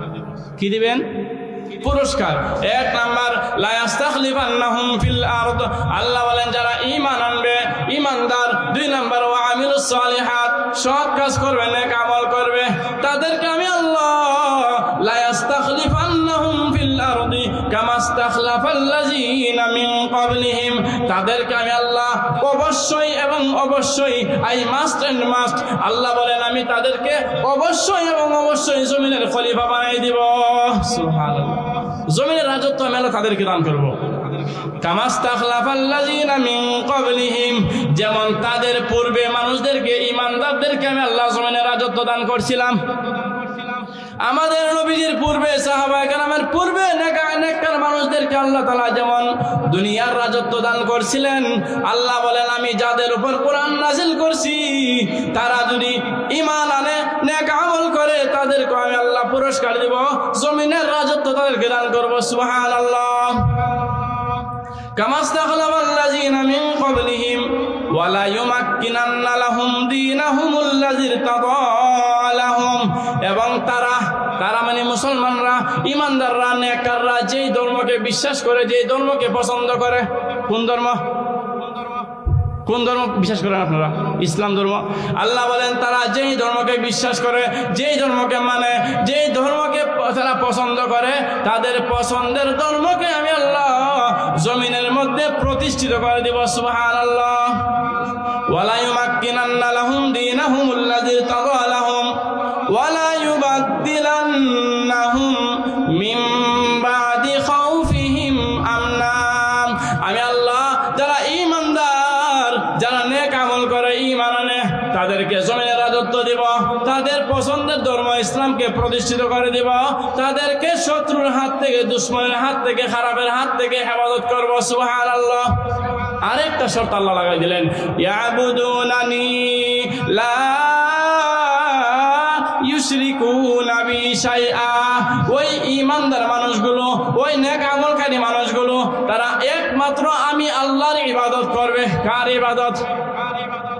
কি দিবেন? পুরস্কার। এক নাম্বার, লা ইস্তাখলিফান্নাহুম ফিল আরদ, আল্লাহ বলেন যারা ঈমান আনবে, ঈমানদার। 2 নাম্বার, ওয়া আমিলুস সালিহাত, সৎ কাজ করবে, নেক আমল করবে, তাদেরকে আমি আল্লাহ লা ইস্তাখলিফান্নাহুম ফিল আরদি কামা ইস্তাখলাফাল্লাযীনা মিন ক্বাবলিহিম, তাদেরকে আমি আল্লাহ অবশ্যই এবং অবশ্যই, আই মাস্ট এন্ড মাস্ট, আল্লাহ বলেন আমি তাদেরকে অবশ্যই এবং অবশ্যই জমিনের খলিফা বানাই দিব। সুবহানাল্লাহ। জমিনের রাজত্ব আমি আল্লাহ তাদেরকে দান করব। কামা ইস্তাখলাফাল্লাযীনা মিন ক্বাবলিহিম, যেমন তাদের পূর্বে মানুষদেরকে, ঈমানদারদেরকে আমি আল্লাহ জমিনের রাজত্ব দান করছিলাম। আমাদের নবীজির পূর্বে, সাহাবায়ে কেরামের পূর্বে নেককার মানুষদেরকে আল্লাহ তাআলা যেমন দুনিয়ার রাজত্ব দান করছিলেন, আল্লাহ বলেন আমি যাদের উপর কোরআন নাযিল করছি, তারা যদি ঈমান আনে, নেক আমল করে, তাদেরকে আমি আল্লাহ পুরস্কার দেব, জমিনের রাজত্ব তাদেরকে দান করব। সুবহানাল্লাহ। কামা ইস্তাখলাফাল্লাযীনা মিন ক্বাবলিহিম ওয়া লা ইউমাক্কিনান্না লাহুম দীনাহুমুল্লাযী ইরতাদা লাহুম, এবং তারা মানে মুসলমানরা, ঈমানদাররা, নেককাররা যেই ধর্মকে বিশ্বাস করে, যেই ধর্মকে পছন্দ করে। কোন ধর্ম? কোন ধর্ম বিশ্বাস করেন আপনারা? ইসলাম ধর্ম। আল্লাহ বলেন তারা যেই ধর্মকে বিশ্বাস করে, যেই ধর্মকে মানে, যেই ধর্মকে তারা পছন্দ করে, তাদের পছন্দের ধর্মকে আমি আল্লাহ জমিনের মধ্যে প্রতিষ্ঠিত করে দিব। সুবহানাল্লাহ। ওয়ালা ইউমাক্কিনান্না লাহুম দীনাহুমুল্লাযী ইরতাদা লাহুম ওয়া লা ইউবাদদিলান্নাহুম মিন বা'দি খাউফিহিম আমনা, আমি আল্লাহ যারা ঈমানদার, যারা নেক আমল করে, ঈমান আনে, তাদেরকে জমিনের রাজত্ব দিব, তাদের পছন্দের ধর্ম ইসলামকে প্রতিষ্ঠিত করে দিব, তাদেরকে শত্রুর হাত থেকে, দুশমনের হাত থেকে, খারাপের হাত থেকে হেফাজত করব। সুবহানাল্লাহ। আরেকটা শর্ত আল্লাহ লাগাই দিলেন, ইয়াবুদুনানি লা ইউশরিকুনা বি শাইআ, ওই ঈমানদার মানুষগুলো, ওই নেক আমলকারী মানুষগুলো, তারা একমাত্র আমি আল্লাহর ইবাদত করবে। কার ইবাদত?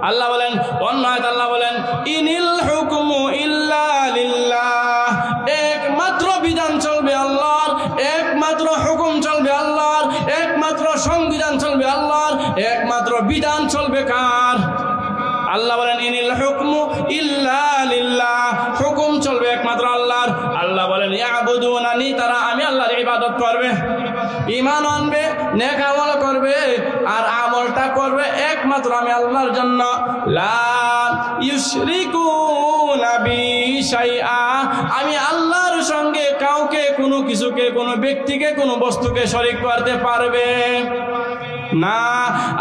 আল্লাহ বলেন, অন্য আয়াতে আল্লাহ বলেন, ইনিল হুকমু ইল্লা লিল্লাহ, একমাত্র বিধান চলবে আল্লাহর, একমাত্র হুকুম চলবে আল্লাহর, একমাত্র সংবিধান চলবে আল্লাহর, একমাত্র বিধান চলবে কার? আল্লাহ বলেন, ইনিল হুকমু ইল্লা লিল্লাহ, হুকুম চলবে একমাত্র আল্লাহর। আল্লাহ বলেন, ইয়াবুদুনানি, তারা আমি আল্লাহর ইবাদত করবে, ঈমান আনবে, নেক আমল করবে, আর আমলটা করবে একমাত্র আমি আল্লাহর জন্য। লা ইউশরিকুনা বি শাইআ, আমি আল্লাহর সঙ্গে কাউকে, কোনো কিছুকে, কোনো ব্যক্তিকে, কোনো বস্তুকে শরীক করতে পারবে না।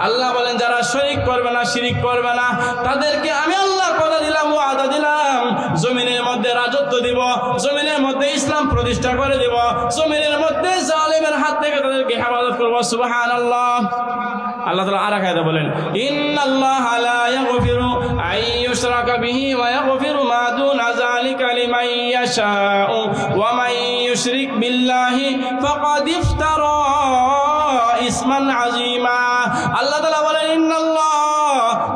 আল্লাহ বলেন, যারা শরীক করবে না, শিরিক করবে না, তাদেরকে আমি আল্লাহ কথা দিলাম, ওয়াদা দিলাম, জমিনের মধ্যে রাজত্ব দিব, জমিনের মধ্যে ইসলাম প্রতিষ্ঠা করে দিব, জমিনের মধ্যে জালেমের হাত থেকে তাদেরকে হেফাজত করব। সুবহানাল্লাহ। আল্লাহ তাআলা আর এক আয়াতে বলেন, ইন্নাল্লাহা লা ইয়াগফিরু আন ইউশরাকা বিহি ওয়া ইয়াগফিরু মা দুনা যালিকা লিমান ইয়াশাউ ওয়া মান ইউশরিক বিল্লাহি ফাকাদ ইফতারা ইসমান আযীমা। আল্লাহ তাআলা বলেন, ইন্নাল্লাহ,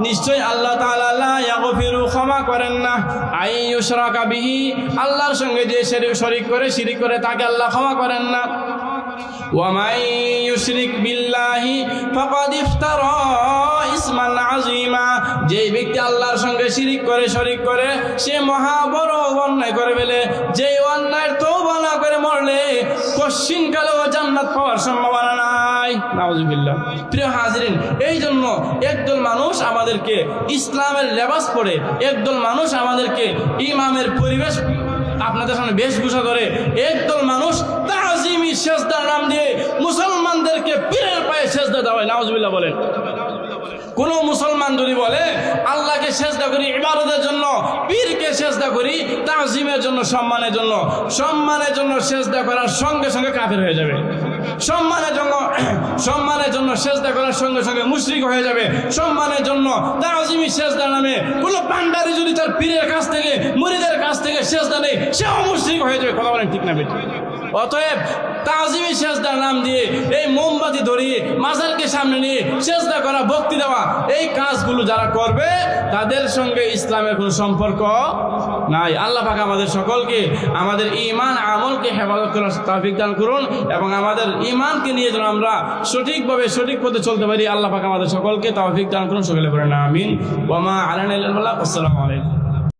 নিশ্চয় আল্লাহ তাআলা লা ইয়াগফিরু, ক্ষমা করেন না, আন ইউশরাকা বিহি, আল্লাহর সঙ্গে যে শরীক করে, শিরিক করে, তাকে আল্লাহ ক্ষমা করেন না। ওয়া মান ইউশরিক বিল্লাহি ফাকাদ ইফতারা ইসমান আযীমা, যে ব্যক্তি আল্লাহর সঙ্গে শিরিক করে, শরীক করে, সে মহা বড় অন্যায় করে ফেলে। যে অন্যায়ের তওবা না করে মরলে কশিনকালেও জান্নাত পাওয়ার সম্ভাবনা নাই। নাউযুবিল্লাহ। প্রিয় হাজিরিন, এই জন্য একদল মানুষ আমাদেরকে ইসলামের লেবাস পরে, একদল মানুষ আমাদেরকে ইমামের পরিবেশ, আপনাদের সামনে বেশভূষা ধরে, একদল মানুষ তাজিমি সেজদার নাম দিয়ে মুসলমানদেরকে পীরের পায়ে সেজদা দেওয়ায়। নাউযুবিল্লাহ বলেন। কোন মুসলমান যদি বলে আল্লাহকে সেজদা করি ইবাদতের জন্য, পীরকে সেজদা করি তাজিমের জন্য, সম্মানের জন্য, সম্মানের জন্য সেজদা করার সঙ্গে সঙ্গে কাফের হয়ে যাবে। সম্মানের জন্য সেজদা করার সঙ্গে সঙ্গে মুশরিক হয়ে যাবে। সম্মানের জন্য তাজিমি সেজদা নামে কোন পান্ডারি যদি তার পীরের কাছ থেকে, মুরিদের কাছ থেকে সেজদা নেই, সেও মুশরিক হয়ে যাবে। কথা বলেন ঠিক না বেঠিক? অতএব তাজিমি সেজদার নাম দিয়ে এই মোমবাতি ধরিয়ে মাজারকে সামনে নিয়ে সেজদা করা, ভক্তি দেওয়া, এই কাজগুলো যারা করবে তাদের সঙ্গে ইসলামের কোনো সম্পর্ক নাই। আল্লাহ পাক আমাদের সকলকে আমাদের ঈমান আমলকে হেফাজত করার তৌফিক দান করুন, এবং আমাদের ঈমানকে নিয়ে যেন আমরা সঠিকভাবে সঠিক পথে চলতে পারি। আল্লাহ পাক আমাদের সকলকে তৌফিক দান করুন। সকলে বলেন আমিন। ওয়া মা আলাইনা ইল্লাল বালাগ। আসসালামু আলাইকুম।